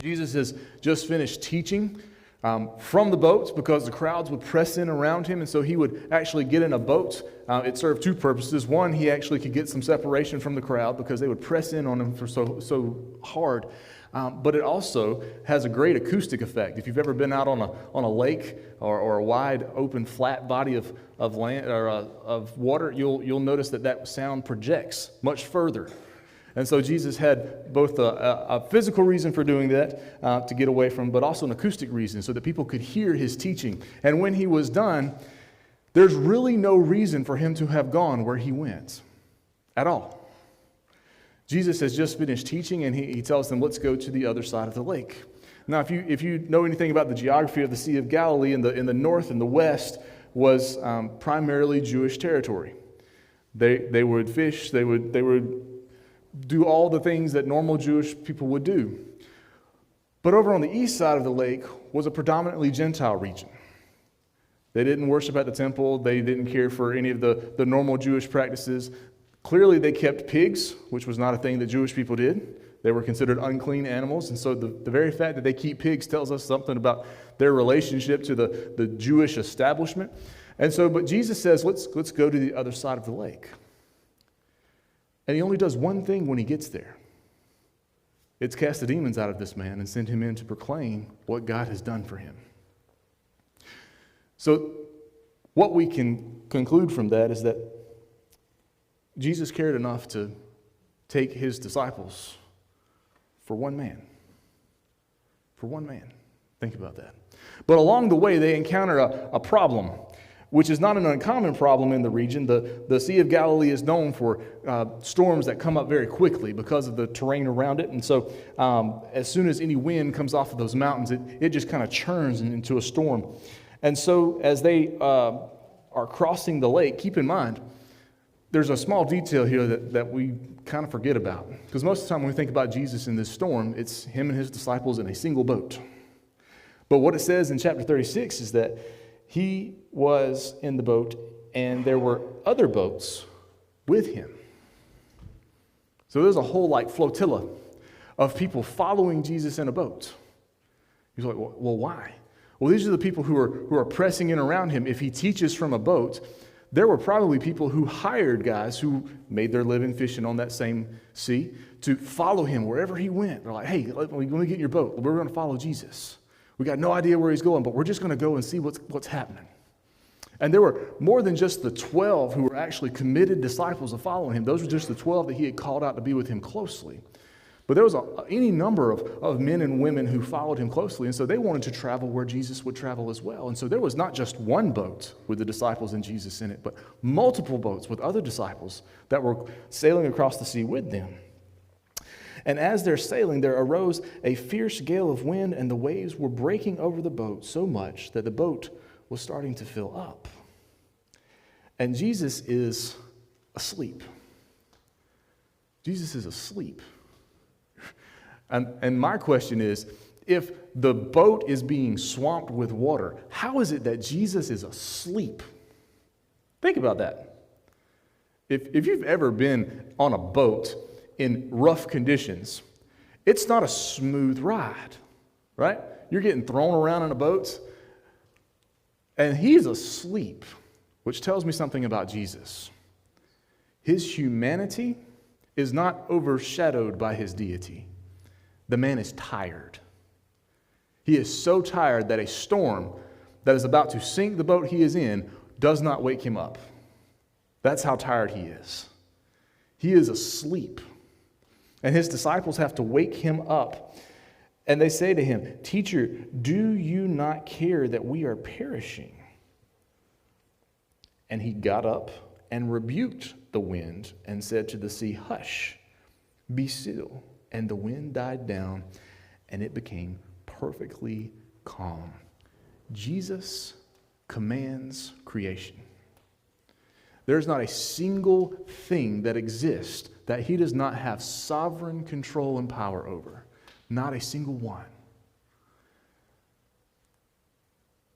Jesus has just finished teaching from the boats because the crowds would press in around him, and so he would actually get in a boat. It served two purposes. One, he actually could get some separation from the crowd because they would press in on him for so hard. But it also has a great acoustic effect. If you've ever been out on a lake or a wide open flat body of land or of water, you'll notice that sound projects much further. And so Jesus had both a physical reason for doing that to get away from, but also an acoustic reason so that people could hear his teaching. And when he was done, there's really no reason for him to have gone where he went at all. Jesus has just finished teaching, and he tells them, let's go to the other side of the lake. Now, if you know anything about the geography of the Sea of Galilee, in the north and the west was primarily Jewish territory. They would fish, they would do all the things that normal Jewish people would do. But over on the east side of the lake was a predominantly Gentile region. They didn't worship at the temple. They didn't care for any of the normal Jewish practices. Clearly, they kept pigs, which was not a thing that Jewish people did. They were considered unclean animals. And so the very fact that they keep pigs tells us something about their relationship to the Jewish establishment. And so, but Jesus says, let's go to the other side of the lake. And he only does one thing when he gets there. It's cast the demons out of this man and send him in to proclaim what God has done for him. So what we can conclude from that is that Jesus cared enough to take his disciples for one man. For one man. Think about that. But along the way, they encounter a problem, which is not an uncommon problem in the region. The Sea of Galilee is known for storms that come up very quickly because of the terrain around it. And so as soon as any wind comes off of those mountains, it just kind of churns into a storm. And so as they are crossing the lake, keep in mind, there's a small detail here that we kind of forget about. Because most of the time when we think about Jesus in this storm, it's him and his disciples in a single boat. But what it says in chapter 36 is that he was in the boat, and there were other boats with him. So there's a whole flotilla of people following Jesus in a boat. He's like, well, why? Well, these are the people who are pressing in around him. If he teaches from a boat, there were probably people who hired guys who made their living fishing on that same sea to follow him wherever he went. They're like, hey, let me get in your boat. We're going to follow Jesus. We got no idea where he's going, but we're just going to go and see what's happening. And there were more than just the 12 who were actually committed disciples of following him. Those were just the 12 that he had called out to be with him closely. But there was any number of men and women who followed him closely, and so they wanted to travel where Jesus would travel as well. And so there was not just one boat with the disciples and Jesus in it, but multiple boats with other disciples that were sailing across the sea with them. And as they're sailing, there arose a fierce gale of wind, and the waves were breaking over the boat so much that the boat was starting to fill up. And Jesus is asleep. Jesus is asleep. And my question is, if the boat is being swamped with water, how is it that Jesus is asleep? Think about that. If you've ever been on a boat in rough conditions, it's not a smooth ride, right? You're getting thrown around in a boat, and he's asleep, which tells me something about Jesus. His humanity is not overshadowed by his deity. The man is tired. He is so tired that a storm that is about to sink the boat he is in does not wake him up. That's how tired he is. He is asleep. And his disciples have to wake him up. And they say to him, "Teacher, do you not care that we are perishing?" And he got up and rebuked the wind and said to the sea, "Hush, be still." And the wind died down, and it became perfectly calm. Jesus commands creation. There's not a single thing that exists that he does not have sovereign control and power over. Not a single one.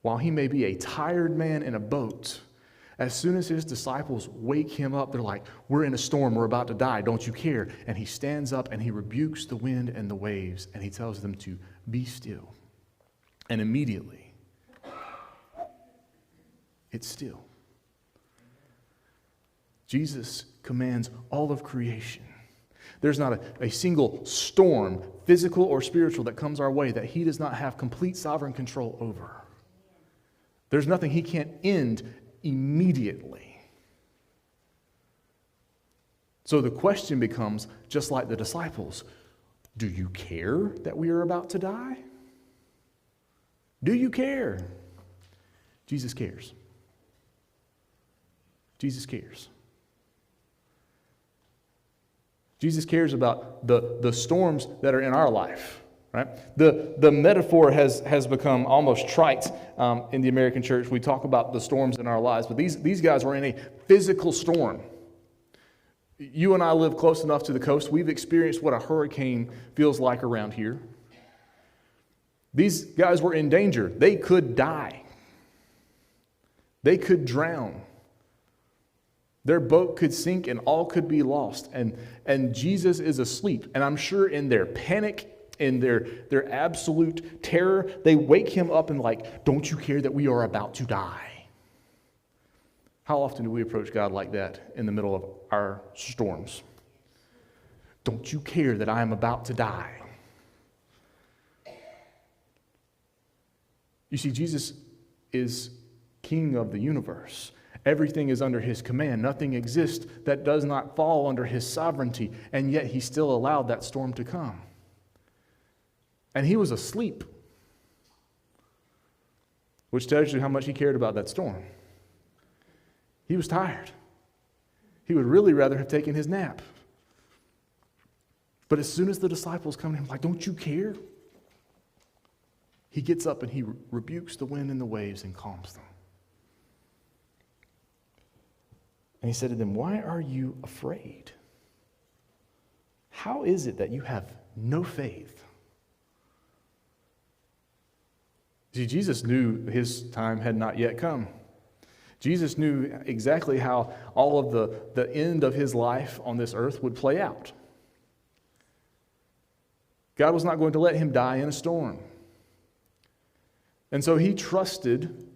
While he may be a tired man in a boat, As soon as his disciples wake him up, they're like, we're in a storm, we're about to die, don't you care? And he stands up and he rebukes the wind and the waves, and he tells them to be still. And immediately, it's still. Jesus commands all of creation. There's not a single storm, physical or spiritual, that comes our way that he does not have complete sovereign control over. There's nothing he can't end immediately. So the question becomes, just like the disciples, do you care that we are about to die? Do you care? Jesus cares. Jesus cares. Jesus cares about the storms that are in our life. Right? The metaphor has become almost trite in the American church. We talk about the storms in our lives, but these guys were in a physical storm. You and I live close enough to the coast. We've experienced what a hurricane feels like around here. These guys were in danger. They could die. They could drown. Their boat could sink and all could be lost. And Jesus is asleep. And I'm sure in their panic, in their absolute terror, they wake him up and like, don't you care that we are about to die? How often do we approach God like that in the middle of our storms? Don't you care that I am about to die? You see, Jesus is King of the universe. Everything is under his command. Nothing exists that does not fall under his sovereignty, and yet he still allowed that storm to come. And he was asleep, which tells you how much he cared about that storm. He was tired. He would really rather have taken his nap. But as soon as the disciples come to him, like, don't you care? He gets up and he rebukes the wind and the waves and calms them. And he said to them, why are you afraid? How is it that you have no faith? See, Jesus knew his time had not yet come. Jesus knew exactly how all of the end of his life on this earth would play out. God was not going to let him die in a storm. And so he trusted,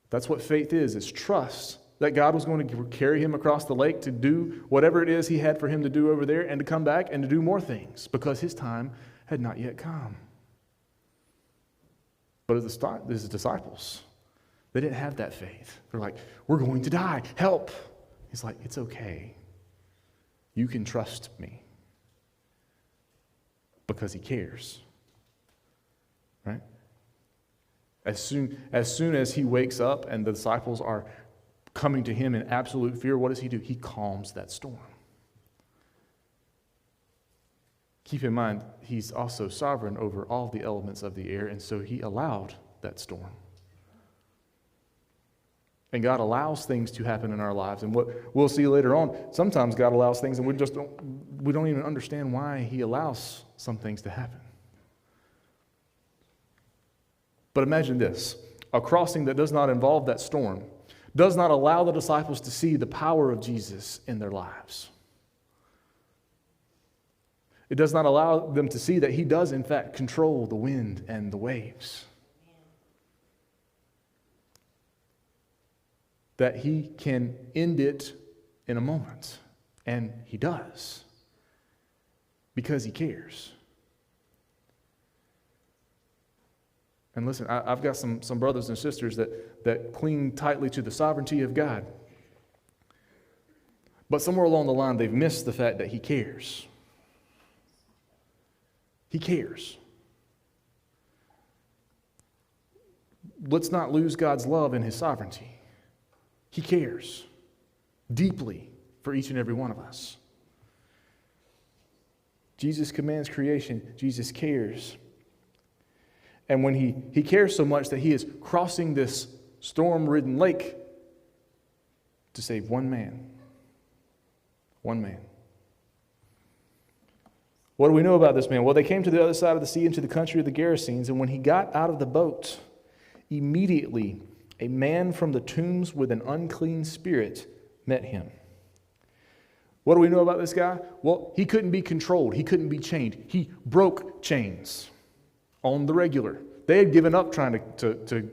that's what faith is trust, that God was going to carry him across the lake to do whatever it is he had for him to do over there and to come back and to do more things because his time had not yet come. But his disciples, they didn't have that faith. They're like, we're going to die. Help. He's like, it's okay. You can trust me because he cares. Right? As soon as he wakes up and the disciples are coming to him in absolute fear, what does he do? He calms that storm. Keep in mind, he's also sovereign over all the elements of the air, and so he allowed that storm. And God allows things to happen in our lives, and what we'll see later on, sometimes God allows things and we don't even understand why he allows some things to happen. But imagine this, a crossing that does not involve that storm does not allow the disciples to see the power of Jesus in their lives. It does not allow them to see that he does, in fact, control the wind and the waves. That he can end it in a moment. And he does. Because he cares. And listen, I've got some brothers and sisters that cling tightly to the sovereignty of God. But somewhere along the line, they've missed the fact that he cares. He cares. Let's not lose God's love and his sovereignty. He cares deeply for each and every one of us. Jesus commands creation. Jesus cares. And when he cares so much that he is crossing this storm-ridden lake to save one man. One man. What do we know about this man? Well, they came to the other side of the sea into the country of the Gerasenes, and when he got out of the boat, immediately a man from the tombs with an unclean spirit met him. What do we know about this guy? Well, he couldn't be controlled. He couldn't be chained. He broke chains on the regular. They had given up trying to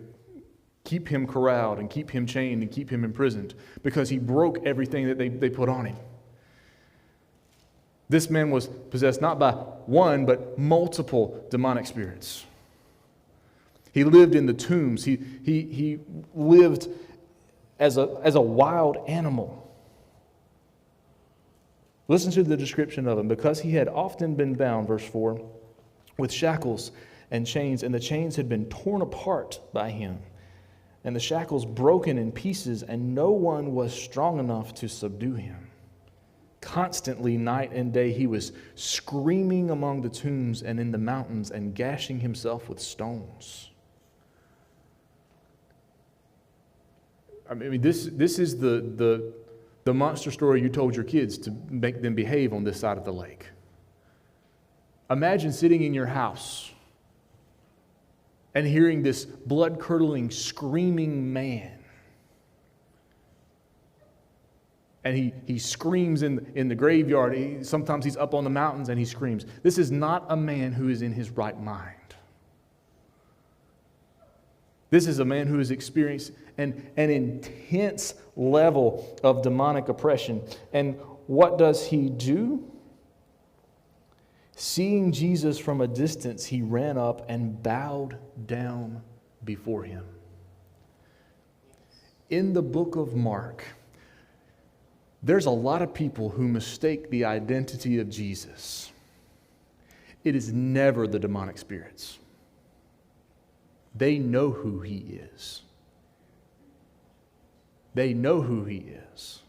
keep him corralled and keep him chained and keep him imprisoned because he broke everything that they put on him. This man was possessed not by one, but multiple demonic spirits. He lived in the tombs. He lived as a wild animal. Listen to the description of him. Because he had often been bound, verse 4, with shackles and chains, and the chains had been torn apart by him, and the shackles broken in pieces, and no one was strong enough to subdue him. Constantly, night and day, he was screaming among the tombs and in the mountains and gashing himself with stones. I mean, this is the monster story you told your kids to make them behave on this side of the lake. Imagine sitting in your house and hearing this blood-curdling, screaming man. And he screams in the graveyard. Sometimes he's up on the mountains and he screams. This is not a man who is in his right mind. This is a man who has experienced an intense level of demonic oppression. And what does he do? Seeing Jesus from a distance, he ran up and bowed down before him. In the book of Mark, there's a lot of people who mistake the identity of Jesus. It is never the demonic spirits. They know who he is. They know who he is.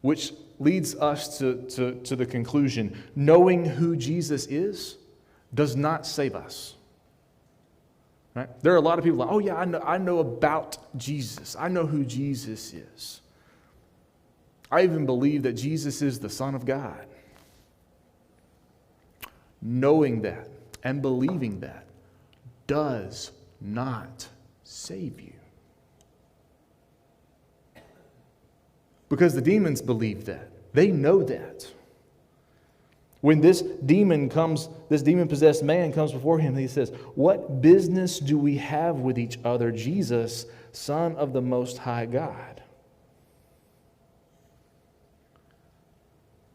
Which leads us to the conclusion, knowing who Jesus is does not save us. Right? There are a lot of people like, oh yeah, I know about Jesus. I know who Jesus is. I even believe that Jesus is the Son of God. Knowing that and believing that does not save you. Because the demons believe that. They know that. When this demon-possessed man comes before him, he says, "What business do we have with each other, Jesus, Son of the Most High God?"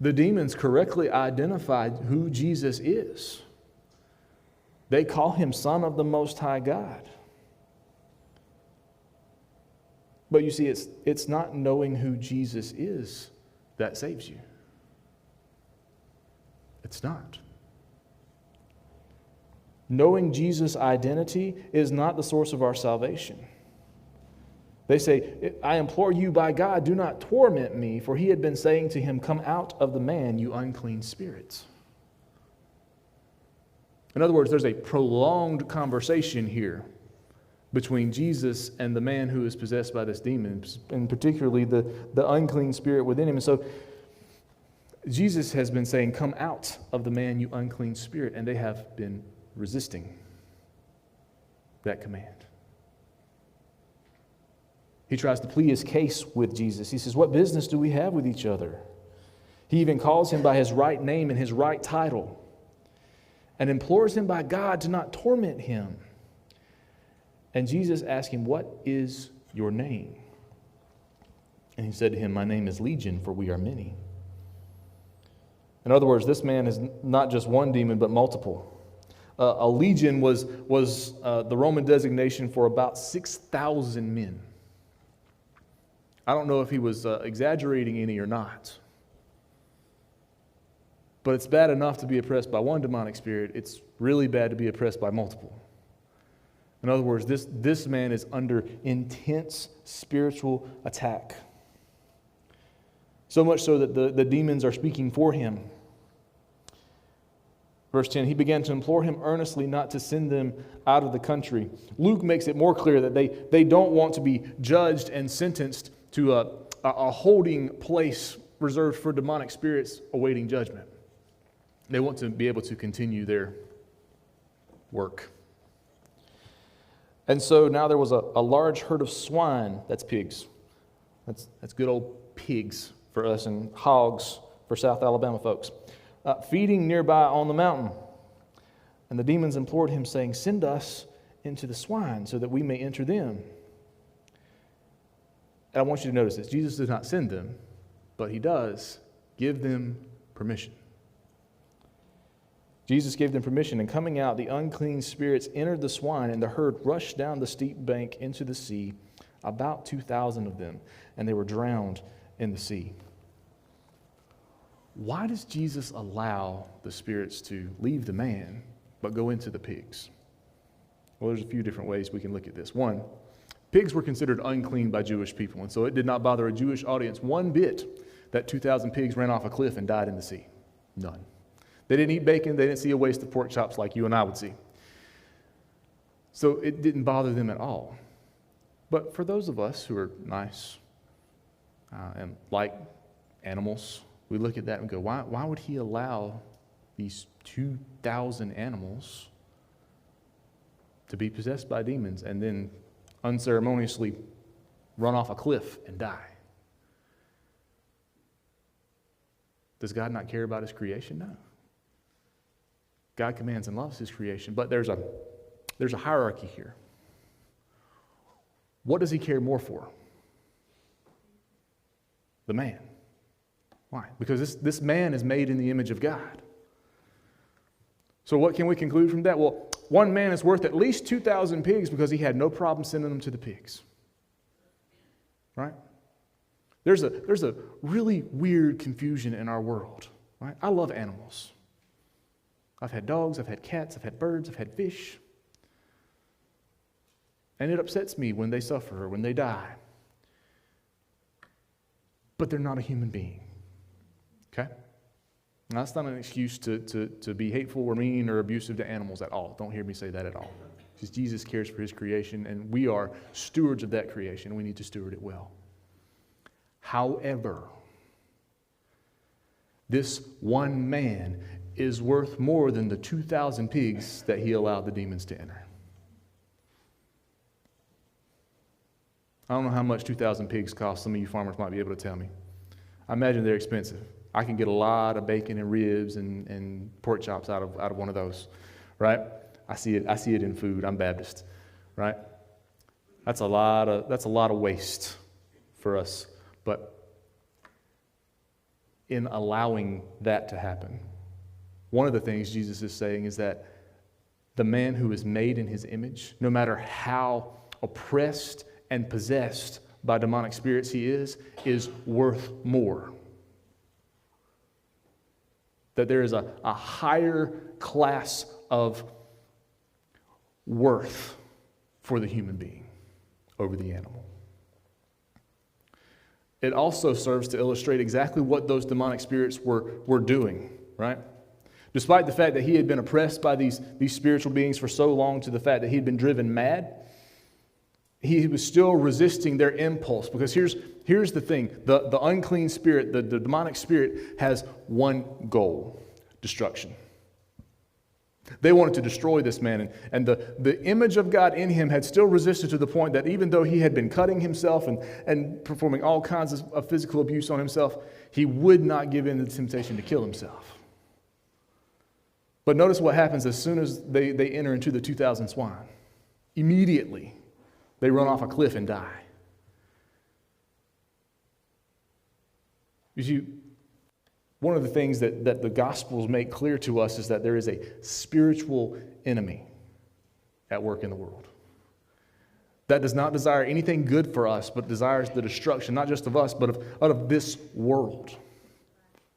The demons correctly identified who Jesus is. They call him Son of the Most High God. But you see, it's not knowing who Jesus is that saves you. It's not. Knowing Jesus' identity is not the source of our salvation. They say, "I implore you by God, do not torment me," for he had been saying to him, "Come out of the man, you unclean spirits." In other words, there's a prolonged conversation here between Jesus and the man who is possessed by this demon, and particularly the unclean spirit within him. And so Jesus has been saying, "Come out of the man, you unclean spirit," and they have been resisting that command. He tries to plead his case with Jesus. He says, "What business do we have with each other?" He even calls him by his right name and his right title, and implores him by God to not torment him. And Jesus asked him, "What is your name?" And he said to him, "My name is Legion, for we are many." In other words, this man is not just one demon, but multiple. A legion was the Roman designation for about 6,000 men. I don't know if he was exaggerating any or not. But it's bad enough to be oppressed by one demonic spirit. It's really bad to be oppressed by multiple. In other words, this man is under intense spiritual attack. So much so that the demons are speaking for him. Verse 10, he began to implore him earnestly not to send them out of the country. Luke makes it more clear that they don't want to be judged and sentenced to a holding place reserved for demonic spirits awaiting judgment. They want to be able to continue their work. And so now there was a large herd of swine, that's pigs. That's good old pigs for us, and hogs for South Alabama folks, feeding nearby on the mountain. And the demons implored him, saying, "Send us into the swine so that we may enter them." And I want you to notice this. Jesus does not send them, but he does give them permission. Jesus gave them permission, and coming out, the unclean spirits entered the swine, and the herd rushed down the steep bank into the sea, about 2,000 of them, and they were drowned in the sea. Why does Jesus allow the spirits to leave the man but go into the pigs? Well, there's a few different ways we can look at this. One, pigs were considered unclean by Jewish people, and so it did not bother a Jewish audience one bit that 2,000 pigs ran off a cliff and died in the sea. None. They didn't eat bacon. They didn't see a waste of pork chops like you and I would see. So it didn't bother them at all. But for those of us who are nice and like animals, we look at that and go, why would he allow these 2,000 animals to be possessed by demons and then unceremoniously run off a cliff and die? Does God not care about his creation? No. God commands and loves his creation, but there's a hierarchy here. What does he care more for? The man. Why? Because this man is made in the image of God. So what can we conclude from that? Well, one man is worth at least 2,000 pigs because he had no problem sending them to the pigs. Right? There's a really weird confusion in our world. Right? I love animals. I've had dogs, I've had cats, I've had birds, I've had fish. And it upsets me when they suffer or when they die. But they're not a human being. Okay? Now, that's not an excuse to be hateful or mean or abusive to animals at all. Don't hear me say that at all. Because Jesus cares for his creation, and we are stewards of that creation. We need to steward it well. However, this one man is worth more than the 2,000 pigs that he allowed the demons to enter. I don't know how much 2,000 pigs cost. Some of you farmers might be able to tell me. I imagine they're expensive. I can get a lot of bacon and ribs and pork chops out of one of those, right? I see it in food. I'm Baptist, right? That's a lot of waste for us. But in allowing that to happen, one of the things Jesus is saying is that the man who is made in his image, no matter how oppressed and possessed by demonic spirits he is worth more. That there is a higher class of worth for the human being over the animal. It also serves to illustrate exactly what those demonic spirits were doing, right? Despite the fact that he had been oppressed by these spiritual beings for so long, to the fact that he had been driven mad, he was still resisting their impulse. Because here's the thing. The unclean spirit, the demonic spirit, has one goal: destruction. They wanted to destroy this man. And the image of God in him had still resisted to the point that even though he had been cutting himself and performing all kinds of physical abuse on himself, he would not give in to the temptation to kill himself. But notice what happens as soon as they enter into the 2,000 swine. Immediately, they run off a cliff and die. You see, one of the things that the Gospels make clear to us is that there is a spiritual enemy at work in the world that does not desire anything good for us, but desires the destruction, not just of us, but of this world.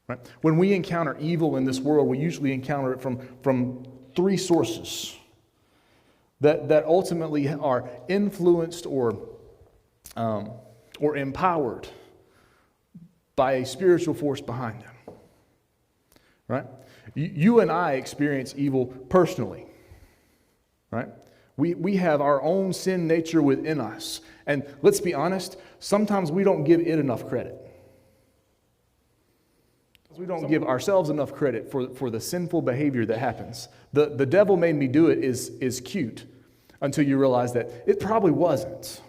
Right? When we encounter evil in this world, we usually encounter it from three sources that ultimately are influenced or empowered by a spiritual force behind them. Right? You and I experience evil personally. Right? We have our own sin nature within us. And let's be honest, sometimes we don't give it enough credit. We don't give ourselves enough credit for the sinful behavior that happens. The devil made me do it is cute. until you realize that it probably wasn't.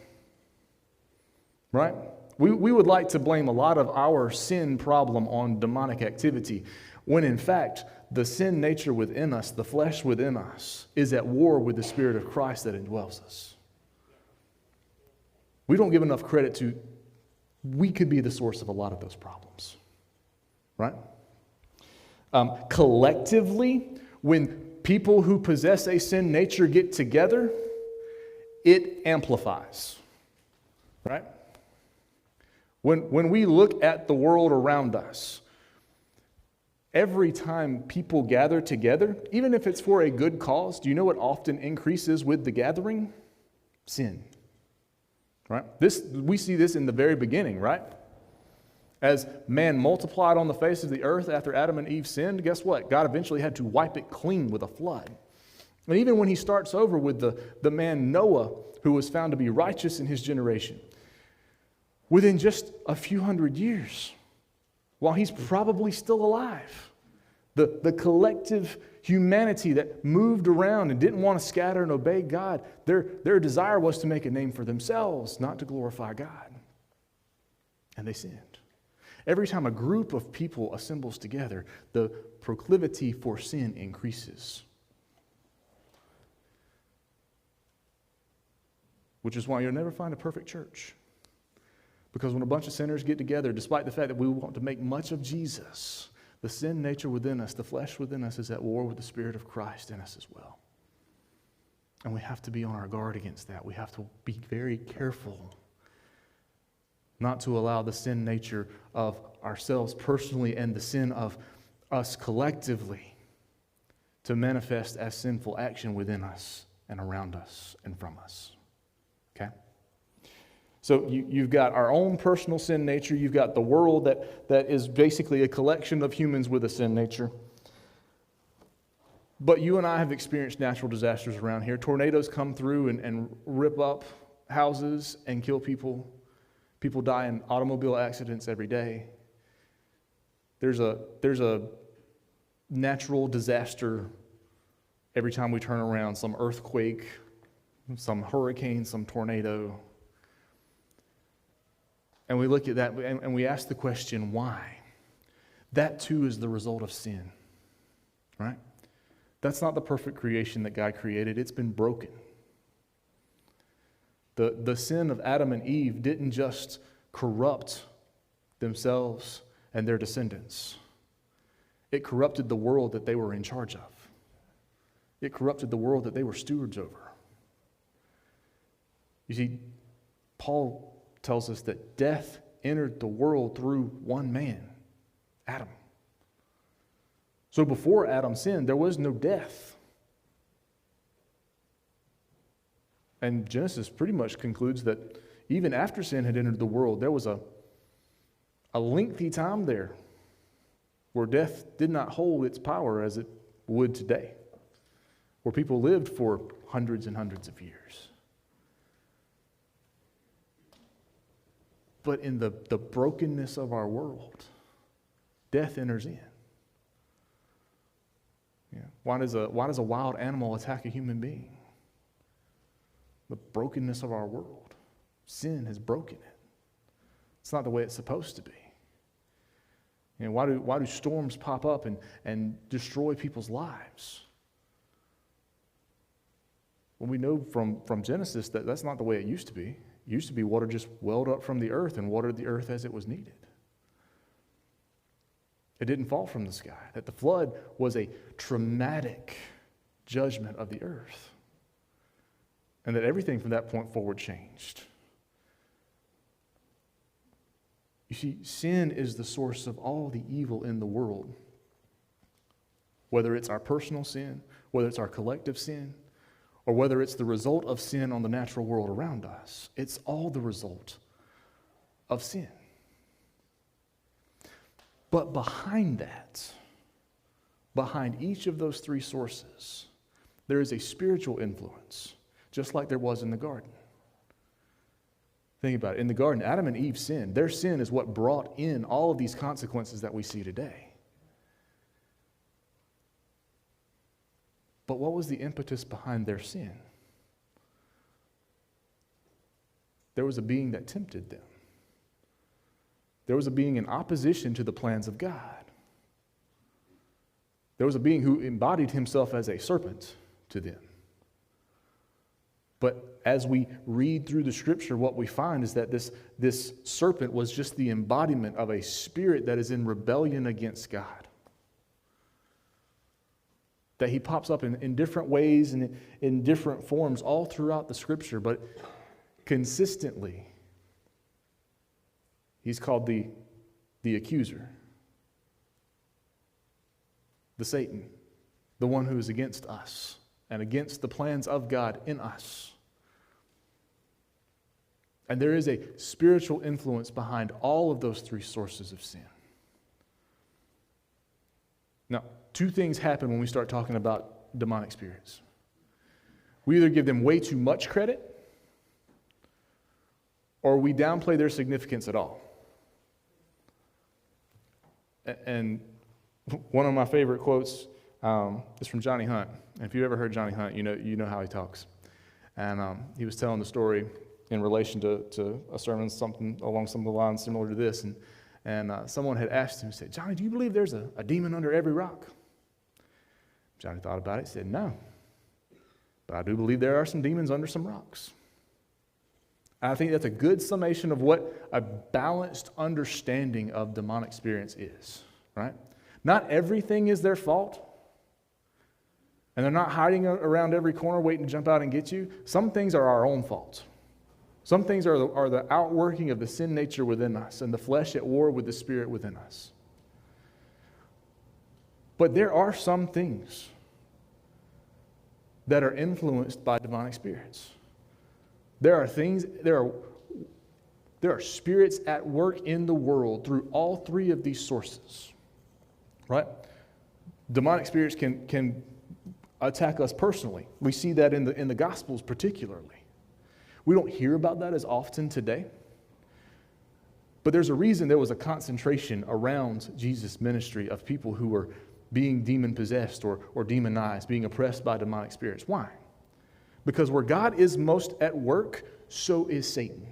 Right? We would like to blame a lot of our sin problem on demonic activity, when in fact, the sin nature within us, the flesh within us, is at war with the Spirit of Christ that indwells us. We don't give enough credit to, we could be the source of a lot of those problems. Right? Collectively, when people who possess a sin nature get together, it amplifies. Right? When we look at the world around us, every time people gather together, even if it's for a good cause, do you know what often increases with the gathering? Sin. Right? We see this in the very beginning, right? As man multiplied on the face of the earth after Adam and Eve sinned, guess what? God eventually had to wipe it clean with a flood. And even when he starts over with the man Noah, who was found to be righteous in his generation, within just a few hundred years, while he's probably still alive, the collective humanity that moved around and didn't want to scatter and obey God, their desire was to make a name for themselves, not to glorify God. And they sinned. Every time a group of people assembles together, the proclivity for sin increases. Which is why you'll never find a perfect church. Because when a bunch of sinners get together, despite the fact that we want to make much of Jesus, the sin nature within us, the flesh within us, is at war with the Spirit of Christ in us as well. And we have to be on our guard against that. We have to be very careful not to allow the sin nature of ourselves personally and the sin of us collectively to manifest as sinful action within us and around us and from us. Okay? So you've got our own personal sin nature. You've got the world that is basically a collection of humans with a sin nature. But you and I have experienced natural disasters around here. Tornadoes come through and rip up houses and kill people. People die in automobile accidents every day. There's a natural disaster every time we turn around. Some earthquake, some hurricane, some tornado. And we look at that and we ask the question, why? That too is the result of sin, right? That's not the perfect creation that God created. It's been broken. The sin of Adam and Eve didn't just corrupt themselves and their descendants. It corrupted the world that they were in charge of. It corrupted the world that they were stewards over. You see, Paul tells us that death entered the world through one man, Adam. So before Adam sinned, there was no death. And Genesis pretty much concludes that even after sin had entered the world, there was a lengthy time there where death did not hold its power as it would today, where people lived for hundreds and hundreds of years. But in the brokenness of our world, death enters in. Yeah. Why does a wild animal attack a human being? The brokenness of our world. Sin has broken it. It's not the way it's supposed to be. You know, why do storms pop up and destroy people's lives? Well, we know from Genesis that that's not the way it used to be. It used to be water just welled up from the earth and watered the earth as it was needed. It didn't fall from the sky. That the flood was a traumatic judgment of the earth. And that everything from that point forward changed. You see, sin is the source of all the evil in the world. Whether it's our personal sin, whether it's our collective sin, or whether it's the result of sin on the natural world around us, it's all the result of sin. But behind that, behind each of those three sources, there is a spiritual influence, just like there was in the garden. Think about it. In the garden, Adam and Eve sinned. Their sin is what brought in all of these consequences that we see today. But what was the impetus behind their sin? there was a being that tempted them. There was a being in opposition to the plans of God. There was a being who embodied himself as a serpent to them. But as we read through the scripture, what we find is that this serpent was just the embodiment of a spirit that is in rebellion against God. That he pops up in different ways and in different forms all throughout the scripture, but consistently, he's called the accuser, the Satan, the one who is against us and against the plans of God in us. And there is a spiritual influence behind all of those three sources of sin. Now, two things happen when we start talking about demonic spirits. We either give them way too much credit, or we downplay their significance at all. And one of my favorite quotes is from Johnny Hunt. And if you've ever heard Johnny Hunt, you know how he talks. And he was telling the story in relation to a sermon, something along some of the lines similar to this. And someone had asked him, said, "Johnny, do you believe there's a demon under every rock?" Johnny thought about it, said, "No. But I do believe there are some demons under some rocks." And I think that's a good summation of what a balanced understanding of demonic experience is, right? Not everything is their fault. And they're not hiding around every corner waiting to jump out and get you. Some things are our own fault. Some things are the outworking of the sin nature within us and the flesh at war with the spirit within us. But there are some things that are influenced by demonic spirits. There are spirits at work in the world through all three of these sources, right? Demonic spirits can attack us personally. We see that in the Gospels particularly. We don't hear about that as often today. But there's a reason there was a concentration around Jesus' ministry of people who were being demon-possessed or demonized, being oppressed by demonic spirits. Why? Because where God is most at work, so is Satan.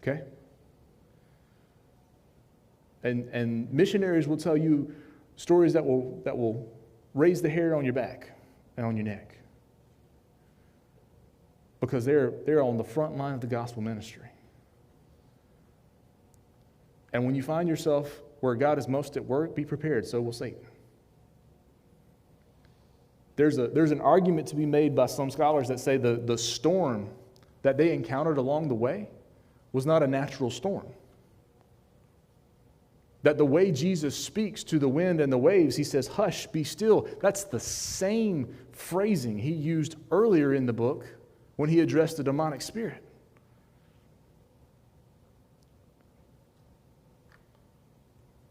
Okay? And missionaries will tell you stories that will raise the hair on your back and on your neck. Because they're on the front line of the gospel ministry. And when you find yourself where God is most at work, be prepared, so will Satan. There's an argument to be made by some scholars that say the storm that they encountered along the way was not a natural storm. That the way Jesus speaks to the wind and the waves, he says, "Hush, be still." That's the same phrasing he used earlier in the book when he addressed the demonic spirit.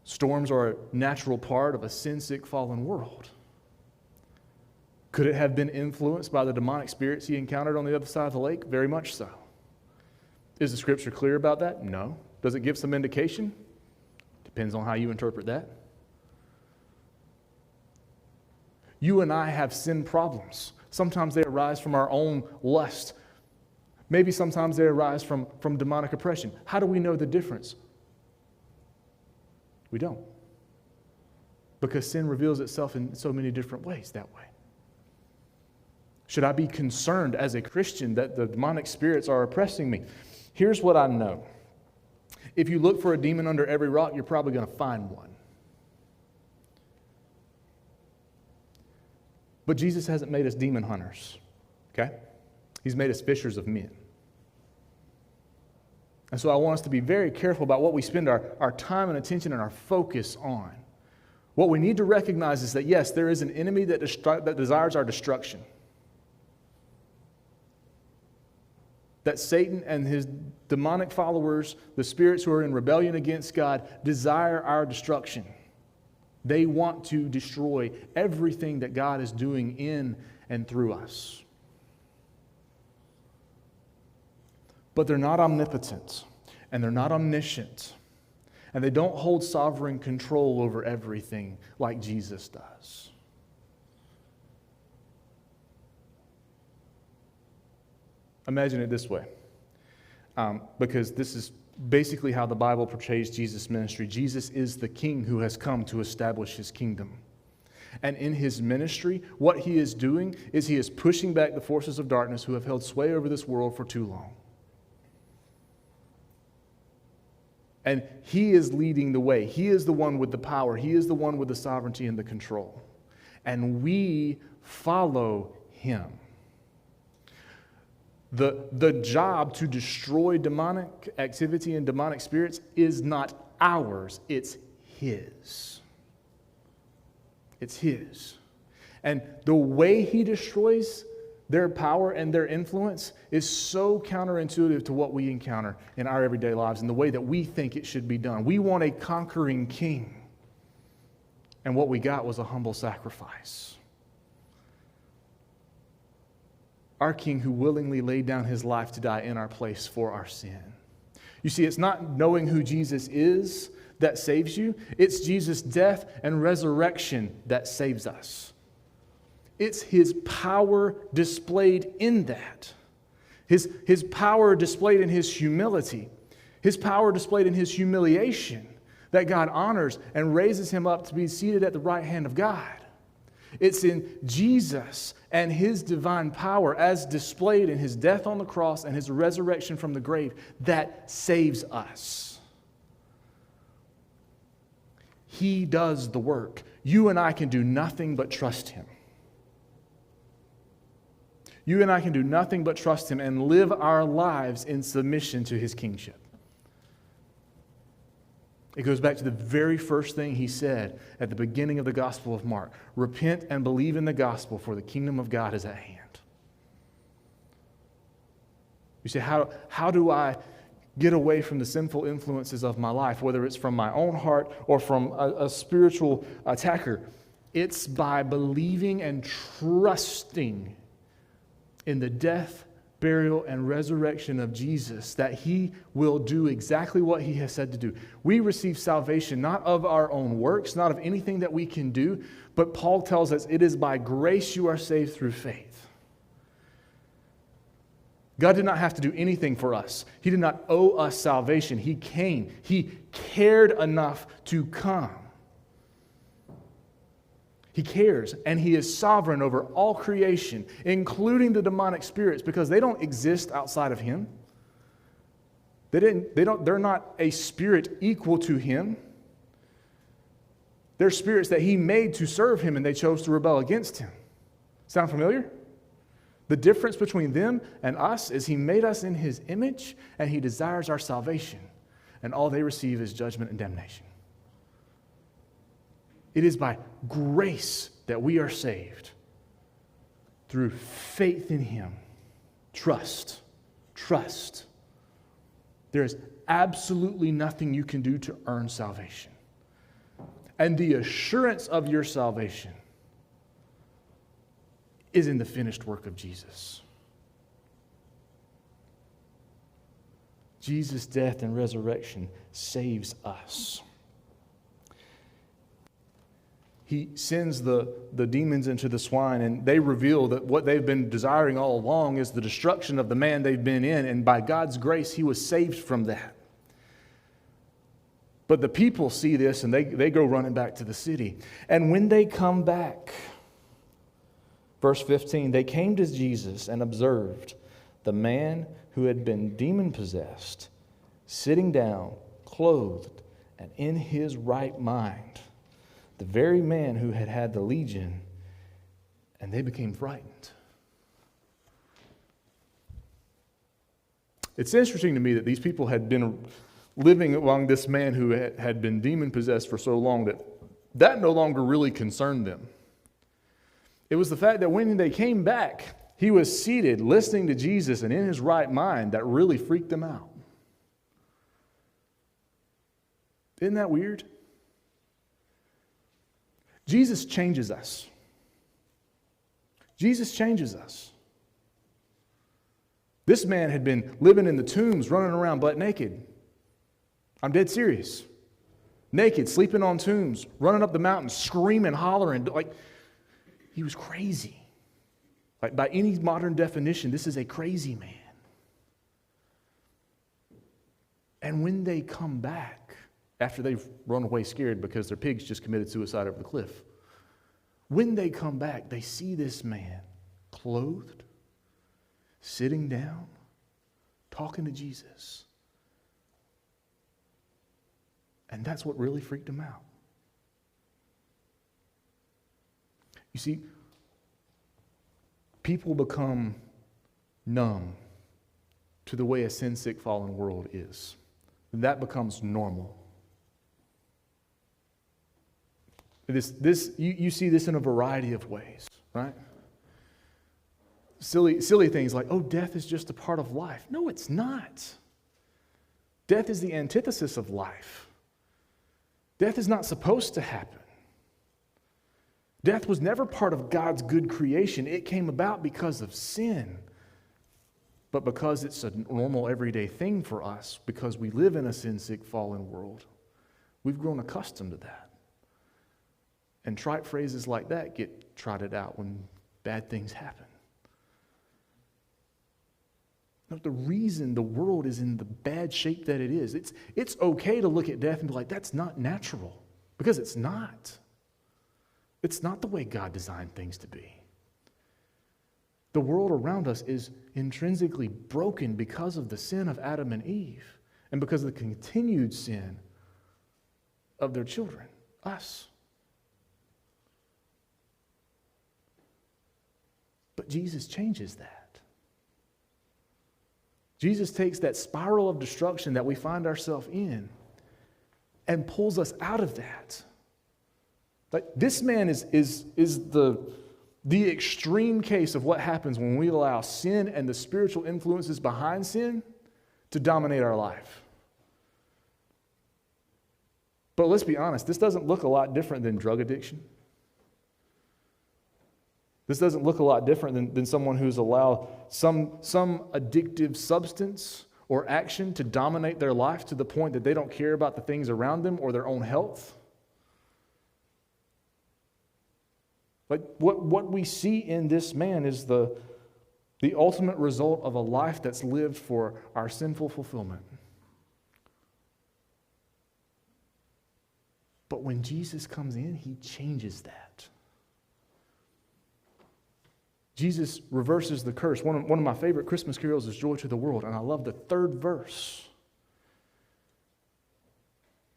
Storms are a natural part of a sin-sick, fallen world. Could it have been influenced by the demonic spirits he encountered on the other side of the lake? Very much so. Is the scripture clear about that? No. Does it give some indication? Depends on how you interpret that. You and I have sin problems. Sometimes they arise from our own lust. Maybe sometimes they arise from demonic oppression. How do we know the difference? We don't. Because sin reveals itself in so many different ways that way. Should I be concerned as a Christian that the demonic spirits are oppressing me? Here's what I know. If you look for a demon under every rock, you're probably going to find one. But Jesus hasn't made us demon hunters, okay? He's made us fishers of men. And so I want us to be very careful about what we spend our time and attention and our focus on. What we need to recognize is that, yes, there is an enemy that desires our destruction. That Satan and his demonic followers, the spirits who are in rebellion against God, desire our destruction. They want to destroy everything that God is doing in and through us. But they're not omnipotent, and they're not omniscient, and they don't hold sovereign control over everything like Jesus does. Imagine it this way. because this is basically how the Bible portrays Jesus' ministry. Jesus is the king who has come to establish his kingdom. And in his ministry, what he is doing is he is pushing back the forces of darkness who have held sway over this world for too long. And he is leading the way. He is the one with the power. He is the one with the sovereignty and the control. And we follow him. The job to destroy demonic activity and demonic spirits is not ours, it's his. It's his. And the way he destroys their power and their influence is so counterintuitive to what we encounter in our everyday lives and the way that we think it should be done. We want a conquering king. And what we got was a humble sacrifice. Our king who willingly laid down his life to die in our place for our sin. You see, it's not knowing who Jesus is that saves you. It's Jesus' death and resurrection that saves us. It's his power displayed in that. His power displayed in his humility. His power displayed in his humiliation that God honors and raises him up to be seated at the right hand of God. It's in Jesus and his divine power as displayed in his death on the cross and his resurrection from the grave that saves us. He does the work. You and I can do nothing but trust him. You and I can do nothing but trust him and live our lives in submission to his kingship. It goes back to the very first thing he said at the beginning of the Gospel of Mark. Repent and believe in the gospel, for the kingdom of God is at hand. You say, how do I get away from the sinful influences of my life, whether it's from my own heart or from a spiritual attacker? It's by believing and trusting in the death, burial, and resurrection of Jesus, that he will do exactly what he has said to do. We receive salvation not of our own works, not of anything that we can do, but Paul tells us it is by grace you are saved through faith. God did not have to do anything for us. He did not owe us salvation. He came. He cared enough to come. He cares, and he is sovereign over all creation, including the demonic spirits, because they don't exist outside of him. They're not a spirit equal to him. They're spirits that he made to serve him, and they chose to rebel against him. Sound familiar? The difference between them and us is he made us in his image, and he desires our salvation, and all they receive is judgment and damnation. It is by grace that we are saved. Through faith in him. Trust. Trust. There is absolutely nothing you can do to earn salvation. And the assurance of your salvation is in the finished work of Jesus. Jesus' death and resurrection saves us. He sends the demons into the swine, and they reveal that what they've been desiring all along is the destruction of the man they've been in, and by God's grace, he was saved from that. But the people see this, and they go running back to the city. And when they come back, verse 15, they came to Jesus and observed the man who had been demon-possessed, sitting down, clothed, and in his right mind. The very man who had had the legion, and they became frightened. It's interesting to me that these people had been living among this man who had been demon-possessed for so long that no longer really concerned them. It was the fact that when they came back, he was seated, listening to Jesus and in his right mind, that really freaked them out. Isn't that weird? Jesus changes us. Jesus changes us. This man had been living in the tombs, running around butt naked. I'm dead serious. Naked, sleeping on tombs, running up the mountain, screaming, hollering. Like, he was crazy. Like, by any modern definition, this is a crazy man. And when they come back, after they've run away scared because their pigs just committed suicide over the cliff, when they come back, they see this man clothed, sitting down, talking to Jesus. And that's what really freaked them out. You see, people become numb to the way a sin-sick, fallen world is. That becomes normal. You see this in a variety of ways, right? Silly things like, oh, death is just a part of life. No, it's not. Death is the antithesis of life. Death is not supposed to happen. Death was never part of God's good creation. It came about because of sin. But because it's a normal, everyday thing for us, because we live in a sin-sick, fallen world, we've grown accustomed to that. And trite phrases like that get trotted out when bad things happen. No, the reason the world is in the bad shape that it is, it's okay to look at death and be like, that's not natural. Because it's not. It's not the way God designed things to be. The world around us is intrinsically broken because of the sin of Adam and Eve and because of the continued sin of their children, us. But Jesus changes that. Jesus takes that spiral of destruction that we find ourselves in and pulls us out of that. Like, this man is the extreme case of what happens when we allow sin and the spiritual influences behind sin to dominate our life. But let's be honest, this doesn't look a lot different than drug addiction. This doesn't look a lot different than someone who's allowed some addictive substance or action to dominate their life to the point that they don't care about the things around them or their own health. Like, what we see in this man is the ultimate result of a life that's lived for our sinful fulfillment. But when Jesus comes in, he changes that. Jesus reverses the curse. One of my favorite Christmas carols is Joy to the World, and I love the third verse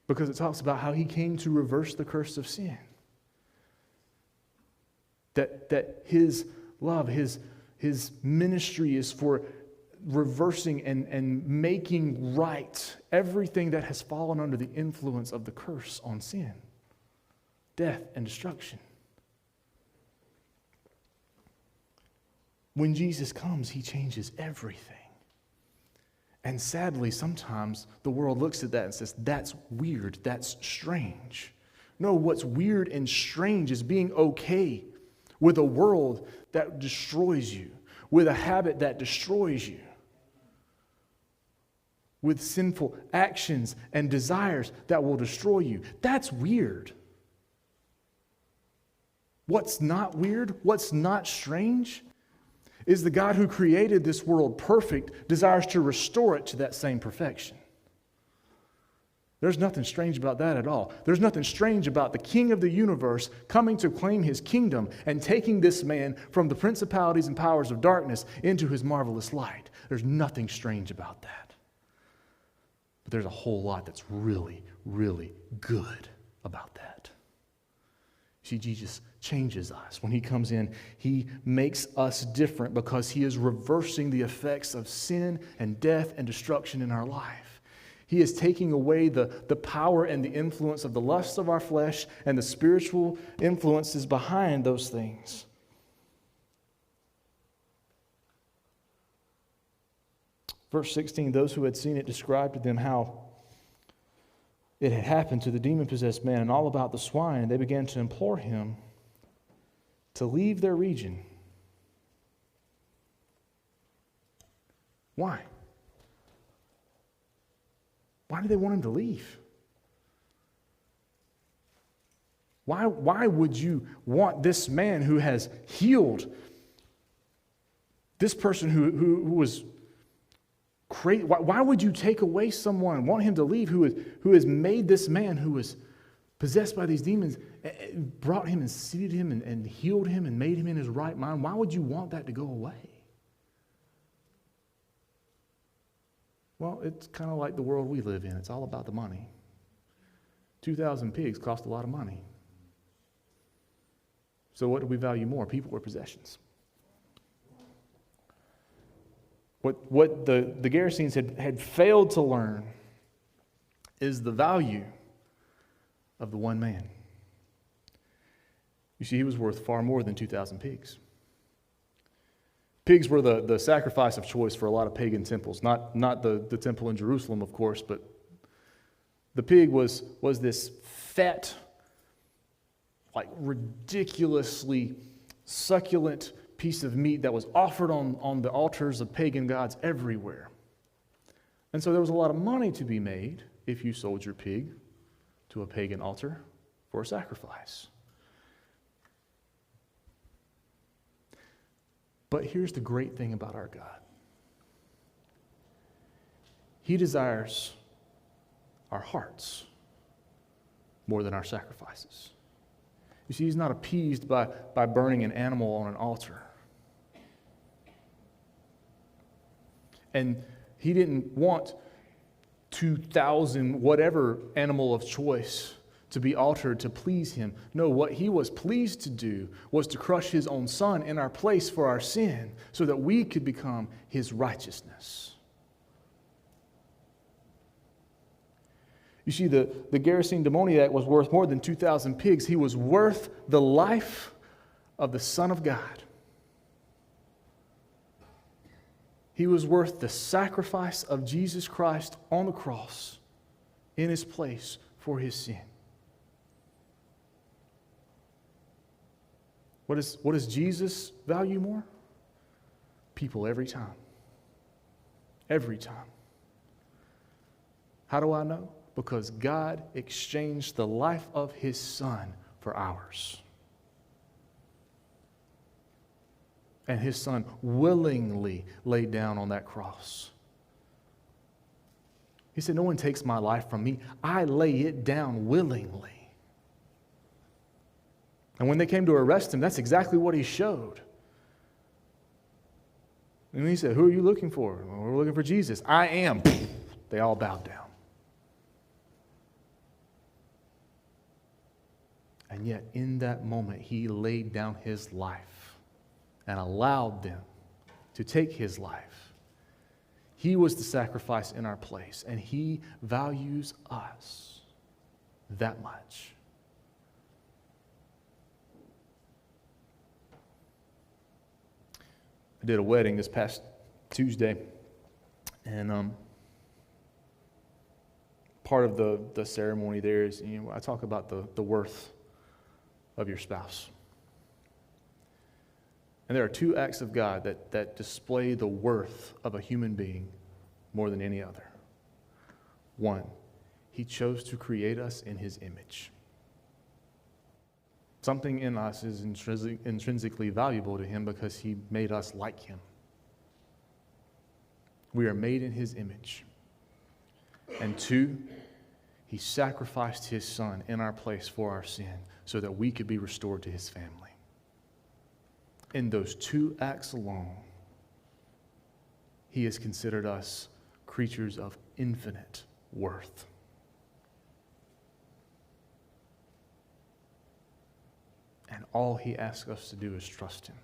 because it talks about how he came to reverse the curse of sin. That his love, his ministry is for reversing and making right everything that has fallen under the influence of the curse on sin, death, and destruction. When Jesus comes, he changes everything. And sadly, sometimes the world looks at that and says, that's weird, that's strange. No, what's weird and strange is being okay with a world that destroys you, with a habit that destroys you, with sinful actions and desires that will destroy you. That's weird. What's not weird, what's not strange, is the God who created this world perfect desires to restore it to that same perfection. There's nothing strange about that at all. There's nothing strange about the King of the universe coming to claim his kingdom and taking this man from the principalities and powers of darkness into his marvelous light. There's nothing strange about that. But there's a whole lot that's really, really good about that. See, Jesus changes us. When he comes in, he makes us different because he is reversing the effects of sin and death and destruction in our life. He is taking away the power and the influence of the lusts of our flesh and the spiritual influences behind those things. Verse 16, those who had seen it described to them how it had happened to the demon-possessed man and all about the swine, and they began to implore him to leave their region. Why? Why do they want him to leave? Why would you want this man who has healed, this person who was Why would you take away someone, want him to leave, who has made this man who was possessed by these demons, brought him and seated him and healed him and made him in his right mind? Why would you want that to go away? Well, it's kind of like the world we live in. It's all about the money. 2,000 pigs cost a lot of money. So what do we value more, people or possessions? What the Gerasenes had failed to learn is the value of the one man. You see, he was worth far more than 2,000 pigs. Pigs were the sacrifice of choice for a lot of pagan temples. Not the temple in Jerusalem, of course, but the pig was this fat, like ridiculously succulent piece of meat that was offered on the altars of pagan gods everywhere. And so there was a lot of money to be made if you sold your pig to a pagan altar for a sacrifice. But here's the great thing about our God. He desires our hearts more than our sacrifices. You see, he's not appeased by burning an animal on an altar. And he didn't want 2,000 whatever animal of choice to be altered to please him. No, what he was pleased to do was to crush his own son in our place for our sin so that we could become his righteousness. You see, the Gerasene demoniac was worth more than 2,000 pigs. He was worth the life of the Son of God. He was worth the sacrifice of Jesus Christ on the cross in his place for his sin. What does Jesus value more? People every time. Every time. How do I know? Because God exchanged the life of his Son for ours. And his Son willingly laid down on that cross. He said, "No one takes my life from me. I lay it down willingly." And when they came to arrest him, that's exactly what he showed. And he said, "Who are you looking for?" "Well, we're looking for Jesus." "I am." They all bowed down. And yet, in that moment, he laid down his life and allowed them to take his life. He was the sacrifice in our place, and he values us that much. I did a wedding this past Tuesday, and part of the ceremony there is, I talk about the worth of your spouse. And there are two acts of God that display the worth of a human being more than any other. One, he chose to create us in his image. Something in us is intrinsically valuable to him because he made us like him. We are made in his image. And two, he sacrificed his Son in our place for our sin so that we could be restored to his family. In those two acts alone, he has considered us creatures of infinite worth. And all he asks us to do is trust him.